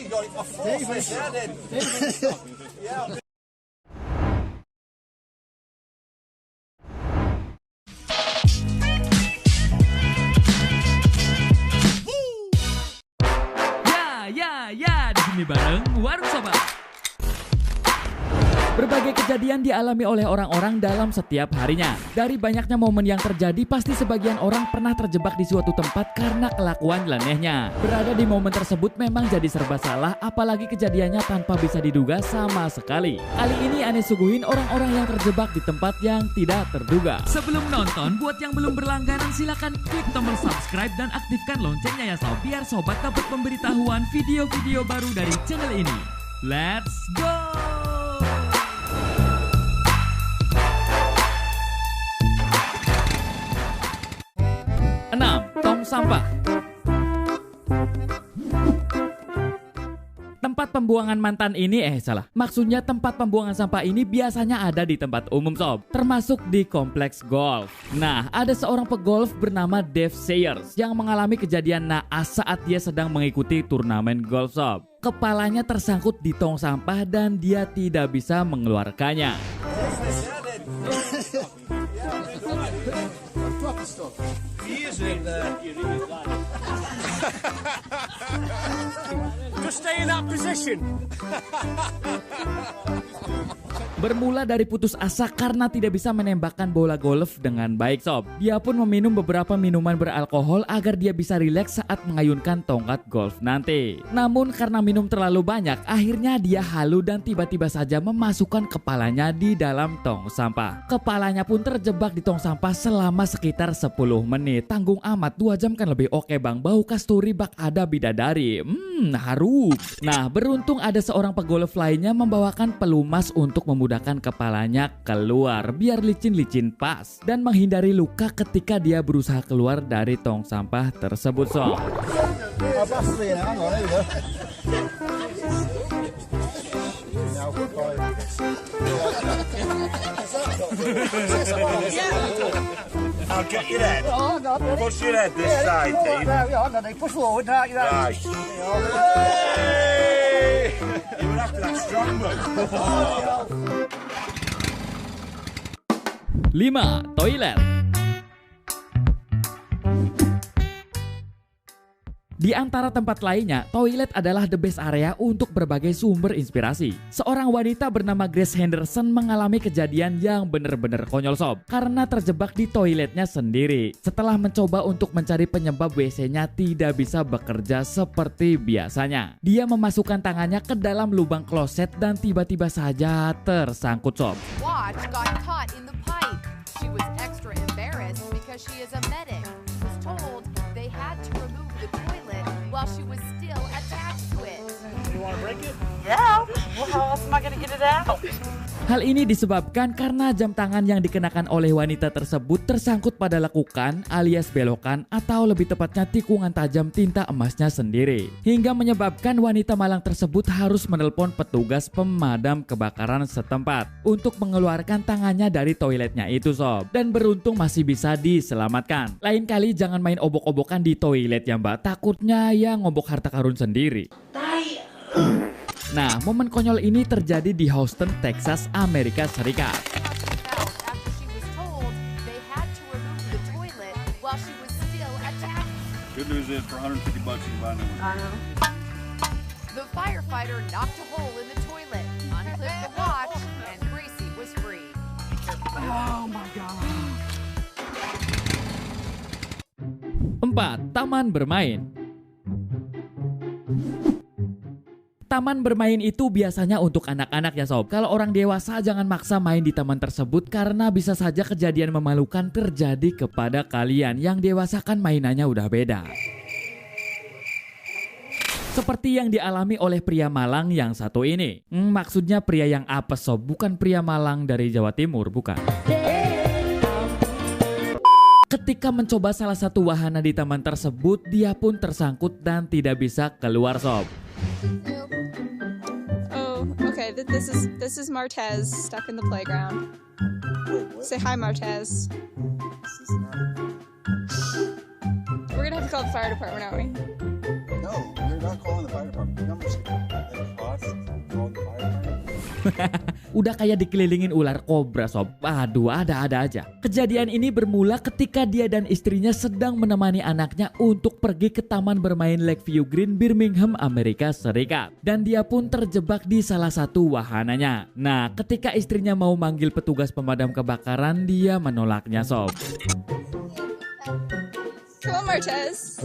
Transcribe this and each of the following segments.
you got it by force, yeah, then. Yeah. Ya, di sini bareng Warung Sobat. Berbagai kejadian dialami oleh orang-orang dalam setiap harinya. Dari banyaknya momen yang terjadi, pasti sebagian orang pernah terjebak di suatu tempat karena kelakuan nyelenehnya. Berada di momen tersebut memang jadi serba salah, apalagi kejadiannya tanpa bisa diduga sama sekali. Kali ini Ane suguhin orang-orang yang terjebak di tempat yang tidak terduga. Sebelum nonton, buat yang belum berlangganan silakan klik tombol subscribe dan aktifkan loncengnya ya sob, biar sobat dapat pemberitahuan video-video baru dari channel ini. Let's go! 6. Tong sampah. Tempat pembuangan mantan ini maksudnya tempat pembuangan sampah ini biasanya ada di tempat umum sob, termasuk di kompleks golf. Nah, ada seorang pegolf bernama Dave Sayers yang mengalami kejadian naas saat dia sedang mengikuti turnamen golf sob. Kepalanya tersangkut di tong sampah dan dia tidak bisa mengeluarkannya. Just stay in that position. Bermula dari putus asa karena tidak bisa menembakkan bola golf dengan baik sob, dia pun meminum beberapa minuman beralkohol agar dia bisa rileks saat mengayunkan tongkat golf nanti. Namun karena minum terlalu banyak, akhirnya dia halu dan tiba-tiba saja memasukkan kepalanya di dalam tong sampah. Kepalanya pun terjebak di tong sampah selama sekitar 10 menit. Tanggung amat, 2 jam kan lebih oke bang, bau kasturi bak ada bidadari. Harum. Nah, beruntung ada seorang pegolf lainnya membawakan pelumas untuk memudahkan kepalanya keluar biar licin-licin pas dan menghindari luka ketika dia berusaha keluar dari tong sampah tersebut sob. I'll get your head. Push your head this side, Dean. Push forward now, you know. Right. Hey! You were after that strong one. 5. Toilet. Di antara tempat lainnya, toilet adalah the best area untuk berbagai sumber inspirasi. Seorang wanita bernama Grace Henderson mengalami kejadian yang bener-bener konyol sob, karena terjebak di toiletnya sendiri. Setelah mencoba untuk mencari penyebab WC-nya tidak bisa bekerja seperti biasanya. Dia memasukkan tangannya ke dalam lubang kloset dan tiba-tiba saja tersangkut sob. Watch got caught in the pipe. She was extra embarrassed because she is a medic. Was told they had to remove the toilet while she was still attached to it. You want to break it? Yeah. Well, how else am I going to get it out? Hal ini disebabkan karena jam tangan yang dikenakan oleh wanita tersebut tersangkut pada lekukan alias belokan atau lebih tepatnya tikungan tajam tinta emasnya sendiri. Hingga menyebabkan wanita malang tersebut harus menelpon petugas pemadam kebakaran setempat untuk mengeluarkan tangannya dari toiletnya itu sob. Dan beruntung masih bisa diselamatkan. Lain kali jangan main obok-obokan di toilet ya mbak, takutnya ya ngobok harta karun sendiri. Nah, momen konyol ini terjadi di Houston, Texas, Amerika Serikat. After she was told they had to remove the toilet while she was still attached. Good news is for $150 you can buy a new one. I know. The firefighter knocked a hole in the toilet, unclipped the watch, and Gracie was free. Oh my God. 4. Taman bermain. Taman bermain itu biasanya untuk anak-anak ya sob. Kalau orang dewasa jangan maksa main di taman tersebut karena bisa saja kejadian memalukan terjadi kepada kalian. Yang dewasa kan mainannya udah beda. Seperti yang dialami oleh pria Malang yang satu ini. Maksudnya pria yang apa sob? Bukan pria Malang dari Jawa Timur, bukan. Ketika mencoba salah satu wahana di taman tersebut, dia pun tersangkut dan tidak bisa keluar sob. Oh, okay. This is Martez stuck in the playground. Say hi, Martez. We're gonna have to call the fire department, aren't we? No, you're not calling the fire department. You know how much it costs to call the fire department? Udah kayak dikelilingin ular kobra sob. Aduh, ada-ada aja. Kejadian ini bermula ketika dia dan istrinya sedang menemani anaknya untuk pergi ke taman bermain Lakeview Green, Birmingham, Amerika Serikat. Dan dia pun terjebak di salah satu wahananya. Nah, ketika istrinya mau manggil petugas pemadam kebakaran, dia menolaknya sob. Come on, Martez.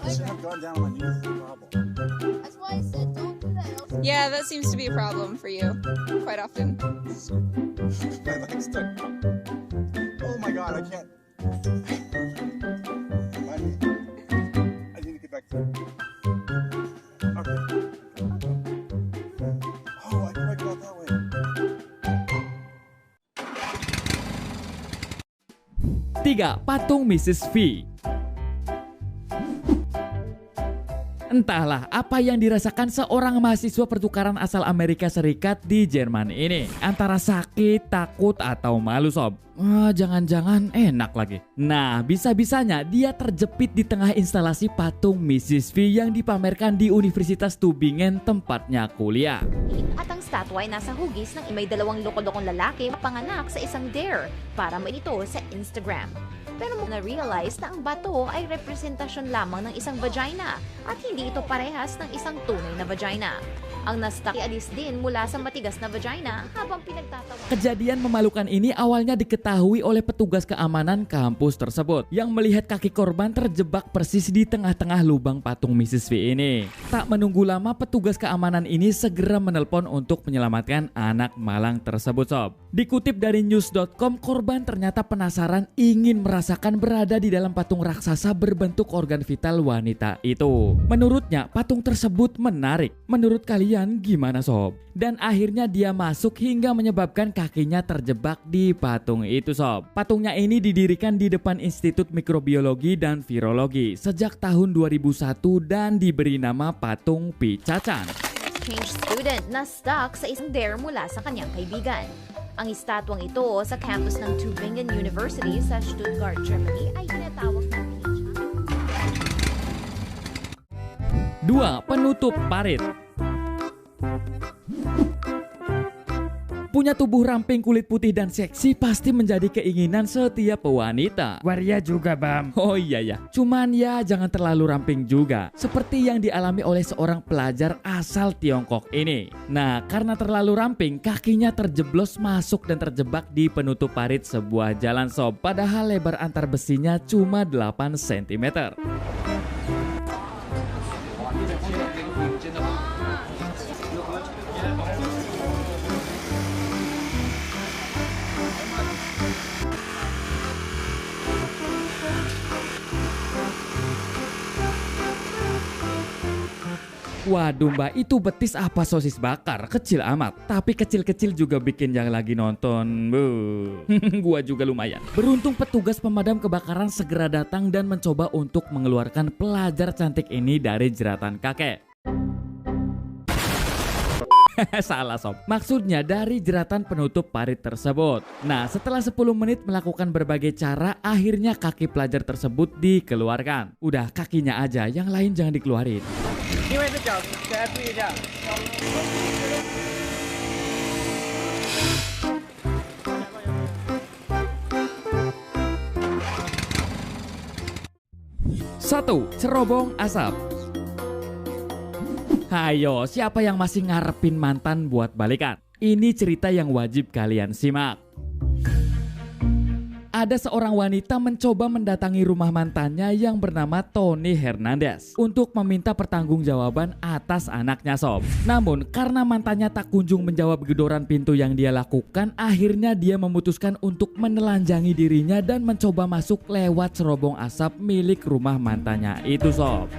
I should have gone down on my knees. It's a problem. That's why I said don't do that. Yeah, that seems to be a problem for you quite often. My leg's stuck. Oh my god, I can't. I need to get back to it. Okay. Oh, I can make it out that way. Tiga, patung Mrs. V. Entahlah apa yang dirasakan seorang mahasiswa pertukaran asal Amerika Serikat di Jerman ini. Antara sakit, takut, atau malu sob. Jangan-jangan enak lagi. Nah, bisa-bisanya dia terjepit di tengah instalasi patung Mrs. V yang dipamerkan di Universitas Tübingen tempatnya kuliah. At ang statwa ay nasa hugis ng may dalawang loko-lokong lalaki panganak sa isang dare para mainito sa Instagram. Pero mo na-realize na ang bato ay representasyon lamang ng isang vagina at hindi ito parehas ng isang tunay na vagina. Ang nastak alis din mula sa matigas na vagina habang pinagtatawa. Kejadian memalukan ini awalnya diketahui oleh petugas keamanan kampus tersebut yang melihat kaki korban terjebak persis di tengah-tengah lubang patung Mrs. V ini. Tak menunggu lama, petugas keamanan ini segera menelpon untuk menyelamatkan anak malang tersebut sob. Dikutip dari news.com, korban ternyata penasaran ingin merasakan berada di dalam patung raksasa berbentuk organ vital wanita itu. Menurutnya patung tersebut menarik. Menurut kalian gimana sob? Dan akhirnya dia masuk hingga menyebabkan kakinya terjebak di patung itu sob. Patungnya ini didirikan di depan Institut Mikrobiologi dan Virologi sejak tahun 2001 dan diberi nama patung Picacan. Exchange student na stuck sa isang dare mula sa kanyang kaibigan. Ang estatwang ito sa campus ng Tübingen University sa Stuttgart, Germany ay tinatawag na Picacan. 2. Penutup parit. Punya tubuh ramping, kulit putih dan seksi pasti menjadi keinginan setiap wanita. Waria juga, Bam. Oh iya ya, cuman ya jangan terlalu ramping juga, seperti yang dialami oleh seorang pelajar asal Tiongkok ini. Nah, karena terlalu ramping, kakinya terjeblos masuk dan terjebak di penutup parit sebuah jalan sob. Padahal lebar antar besinya cuma 8 cm. Waduh mbak, itu betis apa sosis bakar? Kecil amat, tapi kecil-kecil juga bikin yang lagi nonton. Gua juga lumayan. Beruntung petugas pemadam kebakaran segera datang dan mencoba untuk mengeluarkan pelajar cantik ini dari jeratan kakek. Salah sob, maksudnya dari jeratan penutup parit tersebut. Nah, setelah 10 menit melakukan berbagai cara, akhirnya kaki pelajar tersebut dikeluarkan. Udah kakinya aja, yang lain jangan dikeluarin. 因为这脚给它注意一下。 1. Cerobong asap. Hayo, siapa yang masih ngarepin mantan buat balikan? Ini cerita yang wajib kalian simak. Ada seorang wanita mencoba mendatangi rumah mantannya yang bernama Tony Hernandez untuk meminta pertanggungjawaban atas anaknya sob. Namun karena mantannya tak kunjung menjawab gedoran pintu yang dia lakukan, akhirnya dia memutuskan untuk menelanjangi dirinya dan mencoba masuk lewat cerobong asap milik rumah mantannya itu sob.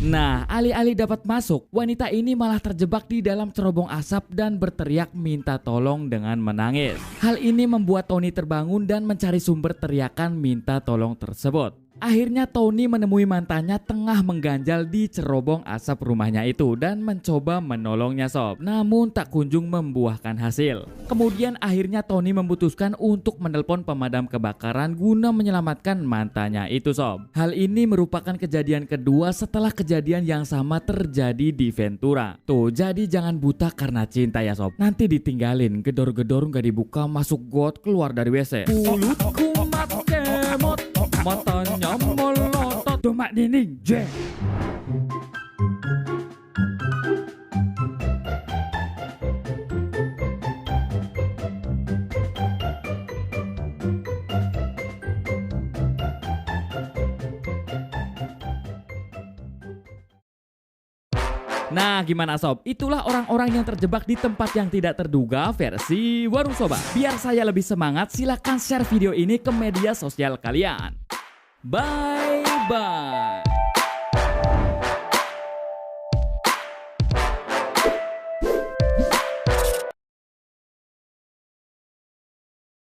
Nah, alih-alih dapat masuk, wanita ini malah terjebak di dalam cerobong asap dan berteriak minta tolong dengan menangis. Hal ini membuat Tony terbangun dan mencari sumber teriakan minta tolong tersebut. Akhirnya Tony menemui mantannya tengah mengganjal di cerobong asap rumahnya itu dan mencoba menolongnya sob. Namun tak kunjung membuahkan hasil. Kemudian akhirnya Tony memutuskan untuk menelpon pemadam kebakaran guna menyelamatkan mantannya itu sob. Hal ini merupakan kejadian kedua setelah kejadian yang sama terjadi di Ventura. Tuh, jadi jangan buta karena cinta ya sob. Nanti ditinggalin, gedor-gedor nggak dibuka, masuk got, keluar dari WC. Mulutku mat kemot, matanya melotot. Tomat nining, Jack. Nah, gimana sob? Itulah orang-orang yang terjebak di tempat yang tidak terduga versi Warung Soba. Biar saya lebih semangat, silahkan share video ini ke media sosial kalian. Bye-bye.